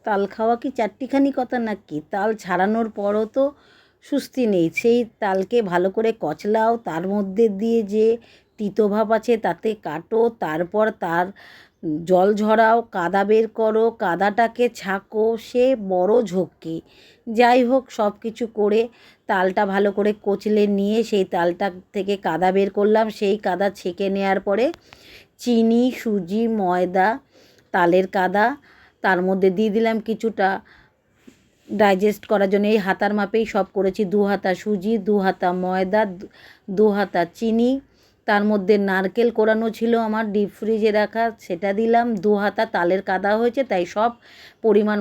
তাল খাওয়া কি চারটিখানি কথা নাকি? তাল ছাড়ানোর পরও তো সুস্তি নেই। সেই তালকে ভালো করে কচলাও, তার মধ্যে দিয়ে যে তিতো ভাব আছে তাতে কাটো, তারপর তার জল ঝরাও, কাদা বের করো, কাদাটাকে ছাঁকো, সে বড় ঝক্কি। যাই হোক, সব কিছু করে তালটা ভালো করে কচলে নিয়ে সেই তালটা থেকে কাদা বের করলাম। সেই কাদা ছেঁকে নেওয়ার পরে চিনি, সুজি, ময়দা, তালের কাদা, তার মধ্যে দিয়ে দিলাম কিছুটা ডাইজেস্ট করার জন্য এই হাতার মাপেই সব করেছি। 2 হাতা সুজি, 2 হাতা ময়দা, 2 হাতা চিনি, তার মধ্যে নারকেল কোরানো ছিল আমার ডিপ ফ্রিজে রাখা, সেটা দিলাম। 2 হাতা তালের কাদা হয়েছে, তাই সব পরিমাণ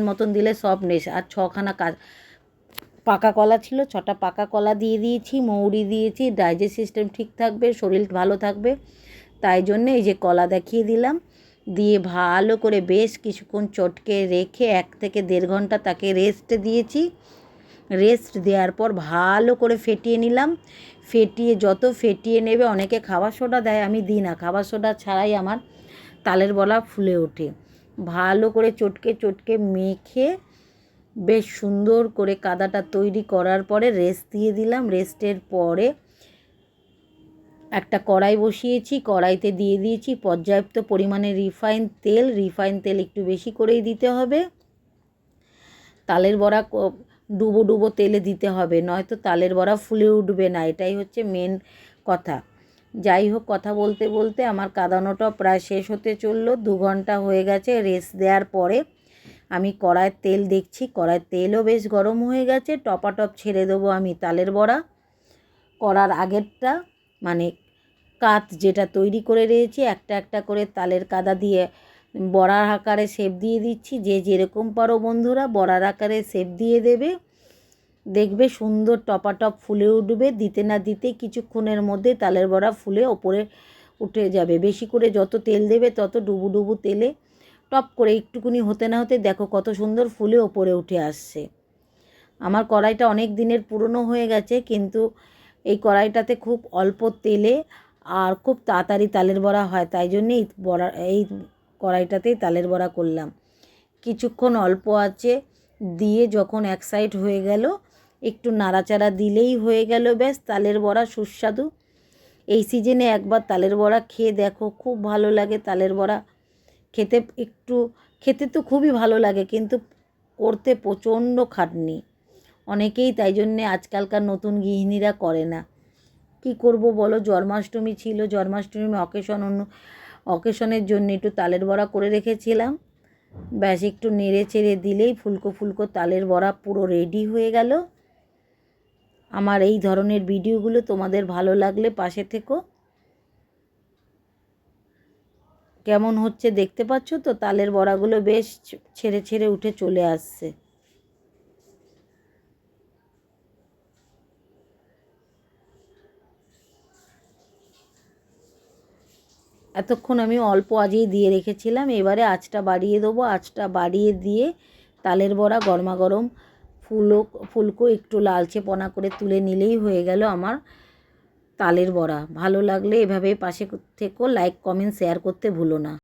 মতন দিলে সব নেশ। আর 6খানা পাকা কলা ছিল, 6টা পাকা কলা দিয়ে দিয়েছি, মৌরি দিয়েছি। ডাইজেস্ট সিস্টেম ঠিক থাকবে, শরীর ভালো থাকবে, তাই জন্যে এই যে কলা দেখিয়ে দিলাম। দিয়ে ভালো করে বেশ কিছুক্ষণ চটকে রেখে 1 থেকে 1.5 ঘন্টা তাকে রেস্ট দিয়েছি। রেস্ট দেওয়ার পর ভালো করে ফেটিয়ে নিলাম। ফেটিয়ে যত ফেটিয়ে নেবে, অনেকে খাবার সোডা দেয়, আমি দিই না। খাবার সোডা ছাড়াই আমার তালের বড়া ফুলে ওঠে। ভালো করে চটকে মেখে বেশ সুন্দর করে কাদাটা তৈরি করার পরে রেস্ট দিয়ে দিলাম। রেস্টের পরে একটা কড়াই বসিয়েছি, কড়াইতে দিয়ে দিয়েছি পর্যাপ্ত পরিমাণে রিফাইন তেল একটু বেশি করেই দিতে হবে। তালের বড়া ডুবো তেলে দিতে হবে, নয়তো তালের বড়া ফুলে উঠবে না, এটাই হচ্ছে মেন কথা। যাই হোক, কথা বলতে বলতে আমার কাদানোটা প্রায় শেষ হতে চললো। 2 ঘন্টা হয়ে গেছে রেস্ট দেওয়ার পরে। আমি কড়াইয়ের তেল দেখছি, কড়াইয়ের তেলও বেশ গরম হয়ে গেছে। টপাটপ ছেড়ে দেবো আমি তালের বড়া। করার আগেরটা মানে কাত যেটা তৈরি করে রয়েছি, একটা একটা করে তালের কাদা দিয়ে বড়ার আকারে শেপ দিয়ে দিচ্ছি। যে যেরকম পারো বন্ধুরা বড়ার আকারে শেপ দিয়ে দেবে, দেখবে সুন্দর টপাটপ ফুলে উঠবে। দিতে না দিতে কিছুক্ষণের মধ্যে তালের বড়া ফুলে ওপরে উঠে যাবে। বেশি করে যত তেল দেবে তত ডুবু তেলে টপ করে একটুকুনি হতে না হতে দেখো কত সুন্দর ফুলে ওপরে উঠে আসছে। আমার কড়াইটা অনেক দিনের পুরনো হয়ে গেছে, কিন্তু এই কড়াইটাতে খুব অল্প তেলে আর খুব তাড়াতাড়ি তালের বড়া হয়, তাই জন্যে এই কড়াইটাতেই তালের বড়া করলাম। কিছুক্ষণ অল্প আঁচে দিয়ে যখন এক সাইড হয়ে গেল, একটু নাড়াচাড়া দিলেই হয়ে গেল ব্যাস তালের বড়া সুস্বাদু। এই সিজনে একবার তালের বড়া খেয়ে দেখো, খুব ভালো লাগে তালের বড়া খেতে। খেতে তো খুবই ভালো লাগে, কিন্তু করতে প্রচণ্ড খাটনি। অনেকেই তাই জন্যে আজকালকার নতুন গৃহিণীরা করে না। কি করব বলো, জন্মাষ্টমী ছিল, জন্মাষ্টমী অকেশনের জন্য একটু তালের বড়া করে রেখেছিলাম। ব্যাস একটু নেড়ে চেড়ে দিলেই ফুলকো তালের বড়া পুরো রেডি হয়ে গেল। আমার এই ধরনের ভিডিওগুলো তোমাদের ভালো লাগলে পাশে থেকো। কেমন হচ্ছে দেখতে পাচ্ছ তো, তালের বড়াগুলো বেশ ছেড়ে উঠে চলে আসছে। এতক্ষণ আমি অল্প আঁচেই দিয়ে রেখেছিলাম, এবারে আঁচটা বাড়িয়ে দেবো। আঁচটা বাড়িয়ে দিয়ে তালের বড়া গরমাগরম ফুলকো একটু লালচে পোনা করে তুলে নিলেই হয়ে গেল আমার তালের বড়া। ভালো লাগলে এভাবে পাশে থেকো, লাইক কমেন্ট শেয়ার করতে ভুলো না।